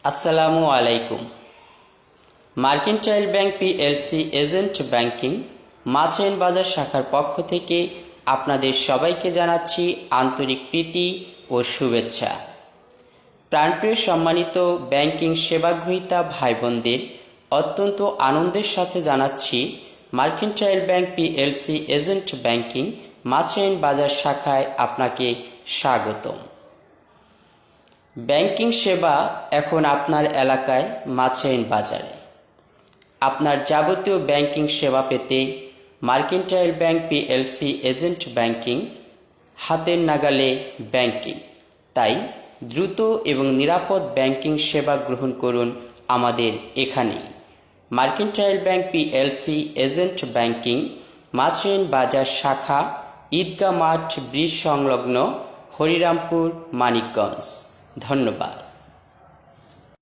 আসসালামু আলাইকুম। Mercantile bank PLC agent banking Machhen Bazar শাখার পক্ষ থেকে আপনাদের সবাইকে জানাচ্ছি আন্তরিক প্রীতি ও শুভেচ্ছা। প্রাণপ্রিয় সম্মানিত ব্যাংকিং সেবাগ্রহীতা ভাই বোনদের অত্যন্ত আনন্দের সাথে জানাচ্ছি mercantile bank PLC agent banking Machhen Bazar শাখায় আপনাকে স্বাগতম। ব্যাংকিং সেবা এখন আপনার এলাকায় মাছেন বাজারে। আপনার যাবতীয় ব্যাংকিং সেবা পেতে mercantile bank PLC agent banking হাতের নাগালে ব্যাংকিং। তাই দ্রুত এবং নিরাপদ ব্যাংকিং সেবা গ্রহণ করুন আমাদের এখানেই। Mercantile bank PLC agent banking Machhen Bazar শাখা, ঈদগাহ মাঠ ব্রিজ সংলগ্ন, হরিরামপুর, মানিকগঞ্জ। ধন্যবাদ।